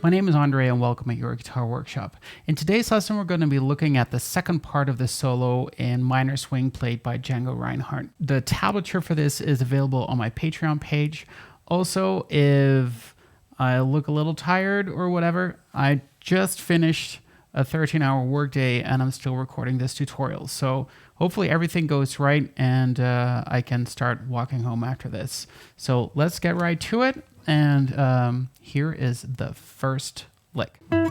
My name is Andre and welcome at Your Guitar Workshop. In today's lesson, we're going to be looking at the second part of the solo in minor swing played by Django Reinhardt. The tablature for this is available on my Patreon page. Also, if I look a little tired or whatever, I just finished a 13-hour workday and I'm still recording this tutorial. So hopefully everything goes right and I can start walking home after this. So let's get right to it. And here is the first lick. All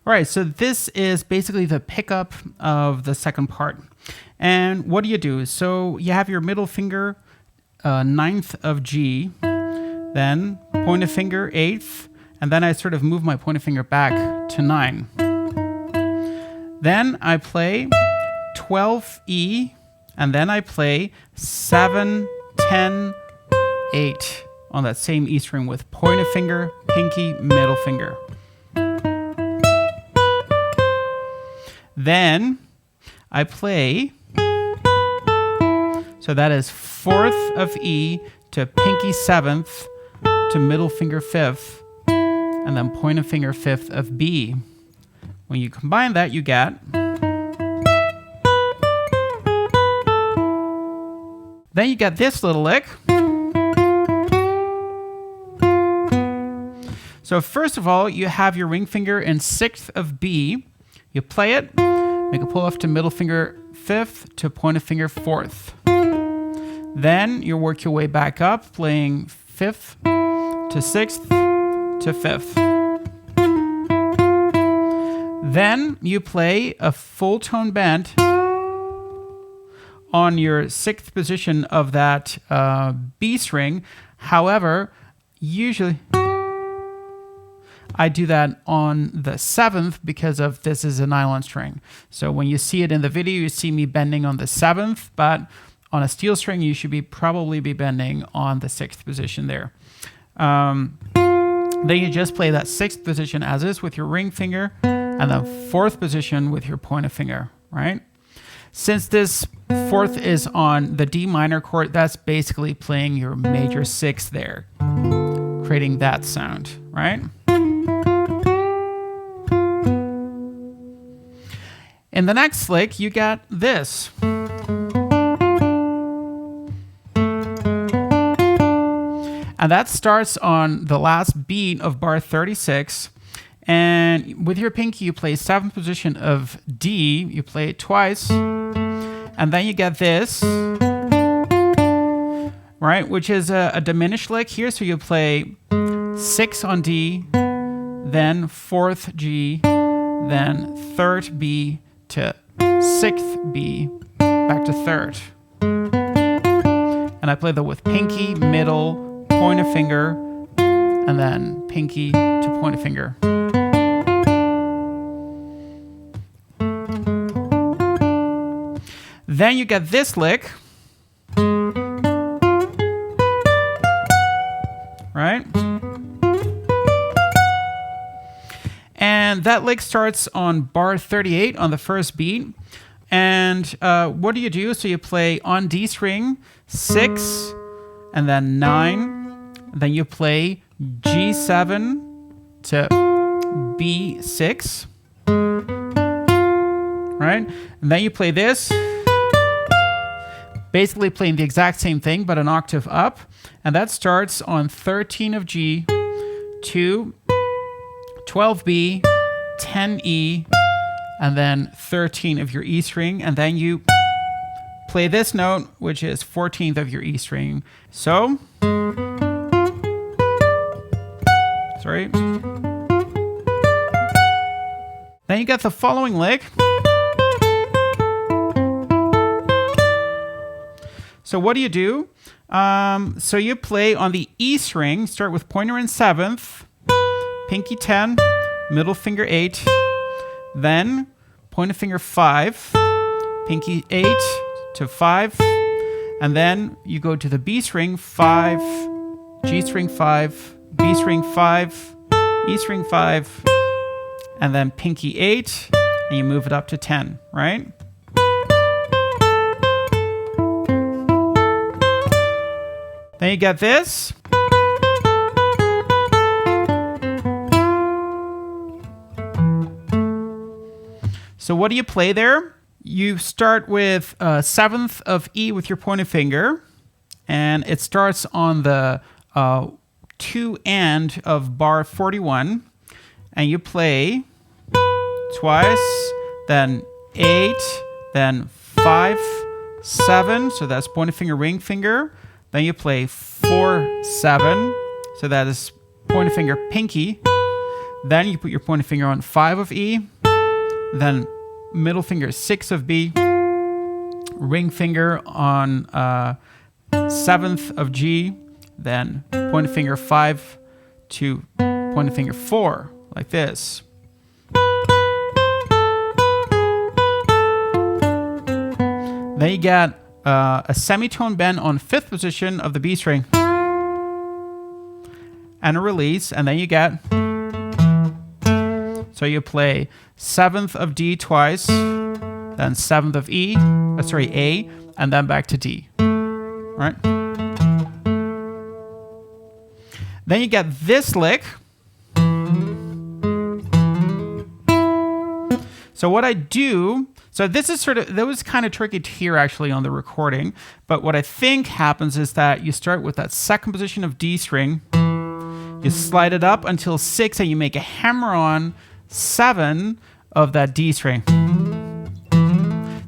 right, so this is basically the pickup of the second part. And what do you do? So you have your middle finger, 9th of G, then pointer finger, 8th, and then I sort of move my pointer finger back to 9. Then I play 12 E, and then I play 7, 10, 8 on that same E string with pointer finger, pinky, middle finger. Then I play, so that is 4th of E to pinky 7th to middle finger 5th, and then pointer finger 5th of B. When you combine that, you get. Then you get this little lick. So first of all, you have your ring finger in 6th of B. You play it, make a pull off to middle finger 5th to pointer finger 4th. Then you work your way back up, playing 5th to 6th to 5th. Then you play a full tone bend on your 6th position of that B string. However, usually I do that on the 7th because of this is a nylon string. So when you see it in the video, you see me bending on the 7th, but on a steel string, you should probably be bending on the 6th position there. Then you just play that 6th position as is with your ring finger, and then 4th position with your pointer finger, right? Since this 4th is on the D minor chord, that's basically playing your major 6th there, creating that sound, right? In the next lick, you got this. And that starts on the last beat of bar 36. And with your pinky, you play 7th position of D. You play it twice. And then you get this, right? Which is a diminished lick here. So you play 6 on D, then 4th G, then 3rd B to 6th B, back to 3rd. And I play that with pinky, middle, pointer finger, and then pinky to pointer finger. Then you get this lick, right? And that lick starts on bar 38 on the first beat. And what do? So you play on D string, 6, and then 9. Then you play G7 to B6, right? And then you play this, basically playing the exact same thing, but an octave up. And that starts on 13 of G to 12B, 10E, and then 13 of your E string. And then you play this note, which is 14th of your E string. So, sorry. Then you got the following lick. So what do? So you play on the E string, start with pointer in 7th, pinky 10, middle finger 8, then pointer finger 5, pinky 8 to 5, and then you go to the B string 5, G string 5, B string 5, E string 5, and then pinky 8, and you move it up to 10, right? Then you get this. So what do you play there? You start with 7th of E with your pointer finger, and it starts on the 2 end of bar 41, and you play twice, then 8, then 5, 7, so that's pointer finger, ring finger. Then you play 4, 7, so that is pointer finger, pinky. Then you put your pointer finger on 5 of E, then middle finger 6 of B, ring finger on 7th of G, then pointer finger 5 to pointer finger 4, like this. Then you get a semitone bend on 5th position of the B string, and a release, and then you get, so you play 7th of D twice, then 7th of E, A, and then back to D, right? Then you get this lick. So what I do, so this is that was kind of tricky to hear actually on the recording, but what I think happens is that you start with that 2nd position of D string, you slide it up until 6, and you make a hammer-on 7 of that D string.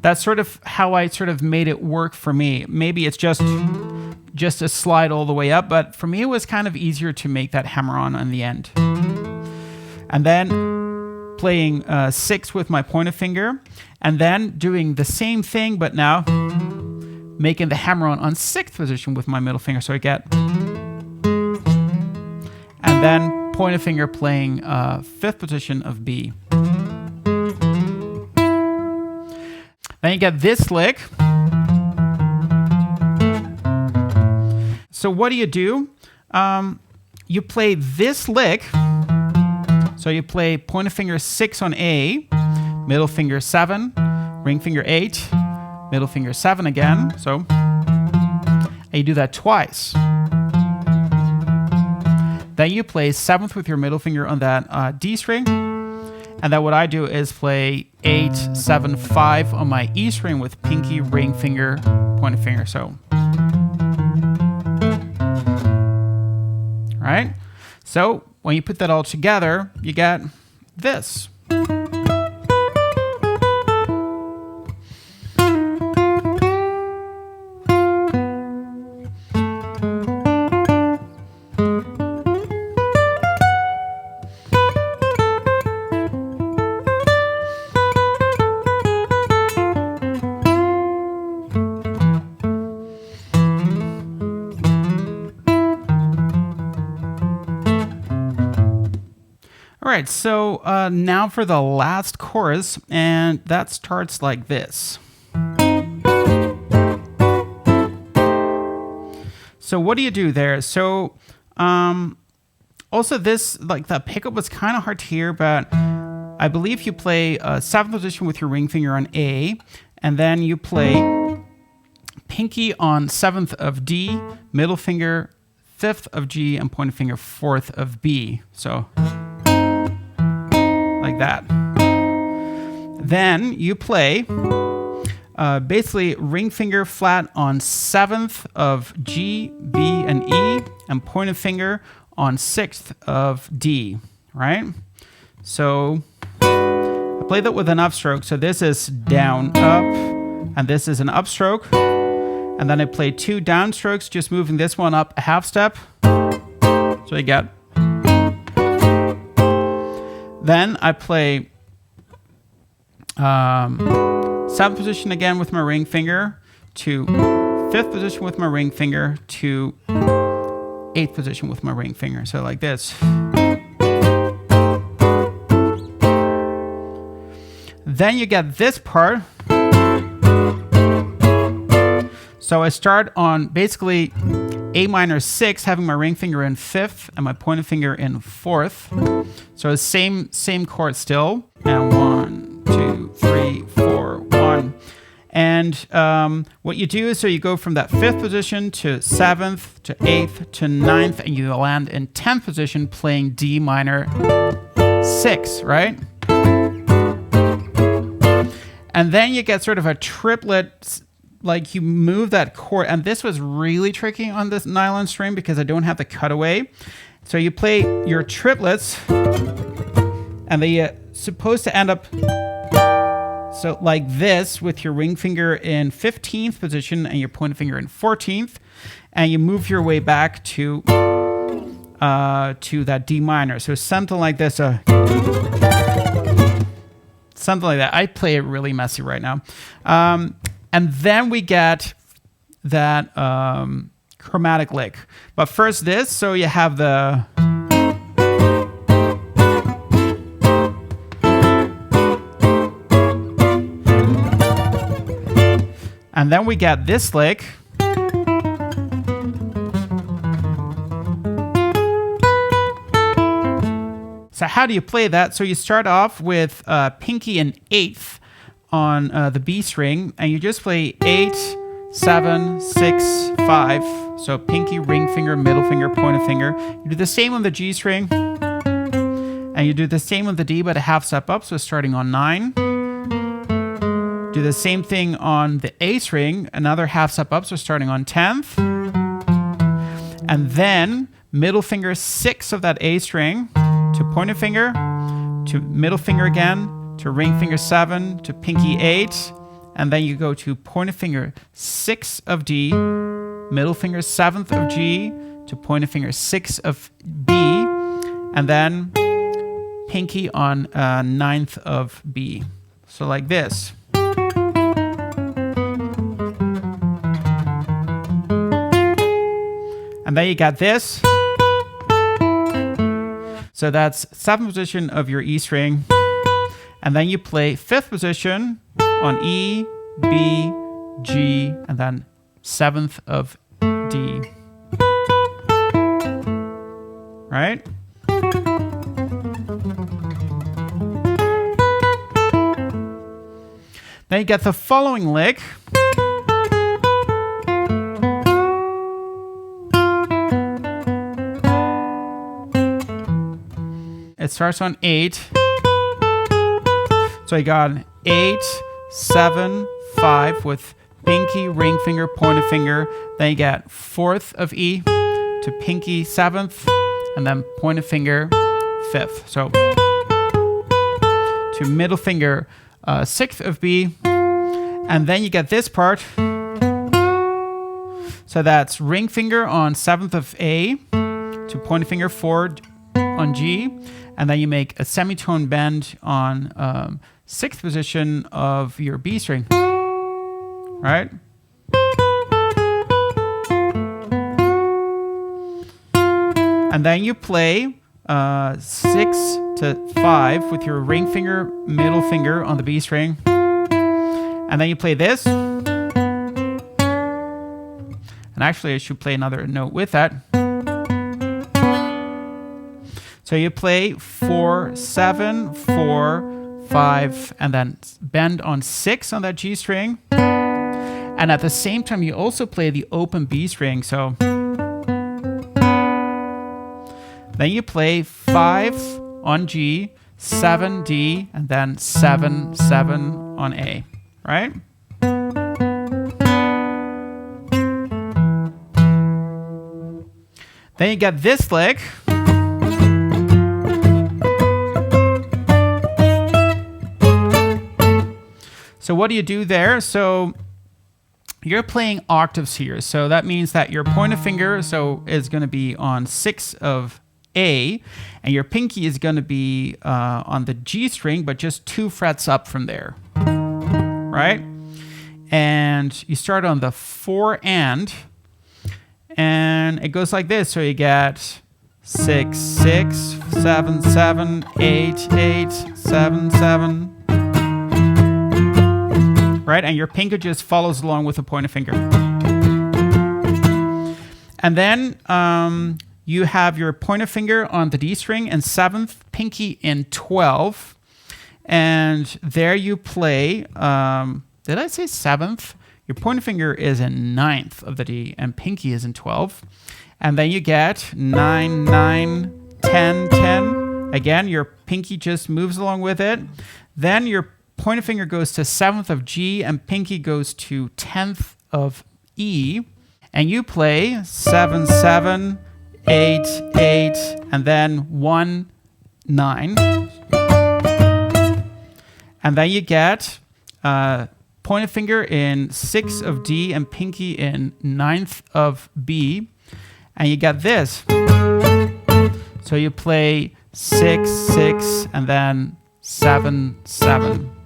That's sort of how I sort of made it work for me. Maybe it's just a slide all the way up, but for me it was kind of easier to make that hammer-on the end. And then playing 6 with my pointer finger, and then doing the same thing, but now making the hammer-on 6th position with my middle finger, so I get, and then pointer finger playing 5th position of B. Then you get this lick. So what do? You play this lick. So you play pointer finger 6 on A, middle finger 7, ring finger 8, middle finger 7 again. So, and you do that twice. Then you play 7th with your middle finger on that D string. And then what I do is play 8, 7, 5 on my E string with pinky, ring finger, pointer finger. So, all right. So when you put that all together, you get this. All right, so now for the last chorus, and that starts like this. So what do you do there? So also this, like the pickup was kind of hard to hear, but I believe you play 7th position with your ring finger on A, and then you play pinky on 7th of D, middle finger 5th of G, and pointer finger 4th of B. So like that. Then you play basically ring finger flat on 7th of G, B, and E, and pointer finger on 6th of D, right? So I play that with an upstroke. So this is down, up, and this is an upstroke. And then I play 2 downstrokes, just moving this one up a half step. So you get. Then I play 7th position again with my ring finger to 5th position with my ring finger to 8th position with my ring finger. So like this. Then you get this part. So I start on basically A minor 6, having my ring finger in 5th and my pointer finger in 4th. So same chord still. And 1, 2, 3, 4, 1. And what you do is, so you go from that 5th position to 7th to 8th to 9th, and you land in 10th position playing D minor 6, right? And then you get sort of a triplet, like you move that chord. And this was really tricky on this nylon string because I don't have the cutaway. So you play your triplets, and they're supposed to end up so like this, with your ring finger in 15th position and your pointer finger in 14th, and you move your way back to that D minor. So something like this, something like that. I play it really messy right now. And then we get that chromatic lick. But first this, so you have the... And then we get this lick. So how do you play that? So you start off with pinky in 8th on the B string, and you just play 8, 7, 6, 5. So pinky, ring finger, middle finger, pointer finger. You do the same on the G string, and you do the same on the D, but a half step up, so starting on 9. Do the same thing on the A string, another half step up, so starting on 10th. And then middle finger 6 of that A string to pointer finger, to middle finger again, to ring finger 7, to pinky 8, and then you go to pointer finger 6 of D, middle finger 7th of G, to pointer finger 6 of B, and then pinky on 9th of B. So like this. And then you got this. So that's 7th position of your E string. And then you play 5th position on E, B, G, and then 7th of D. Right? Then you get the following lick. It starts on 8. So you got 8, 7, 5 with pinky, ring finger, pointer finger. Then you get 4th of E to pinky 7th, and then pointer finger 5th. So to middle finger 6th of B. And then you get this part. So that's ring finger on 7th of A to pointer finger 4 on G. And then you make a semitone bend on 6th position of your B string, right? And then you play 6 to 5 with your ring finger, middle finger on the B string. And then you play this. And actually I should play another note with that. So you play 4, 7, 4, 5, and then bend on 6 on that G string. And at the same time, you also play the open B string. So then you play 5 on G, 7 D, and then 7, 7 on A, right? Then you get this lick. So what do you do there? So you're playing octaves here. So that means that your pointer finger is going to be on 6 of A, and your pinky is going to be on the G string, but just 2 frets up from there, right? And you start on the 4 and it goes like this. So you get 6, 6, 7, 7, 8, 8, 7, 7. Right? And your pinky just follows along with the pointer finger. And then you have your pointer finger on the D string and 7th, pinky in 12. And there you play, did I say 7th? Your pointer finger is in 9th of the D and pinky is in 12. And then you get 9, 9, 10, 10. Again, your pinky just moves along with it. Then your pointer finger goes to 7th of G and pinky goes to 10th of E. And you play 7, 7, 8, 8, and then 1, 9. And then you get pointer finger in 6 of D and pinky in 9th of B. And you get this. So you play 6, 6, and then 7, 7.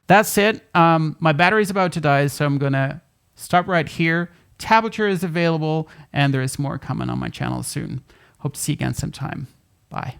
That's it. My battery's about to die, so I'm gonna stop right here. Tablature is available, and there is more coming on my channel soon. Hope to see you again sometime. Bye.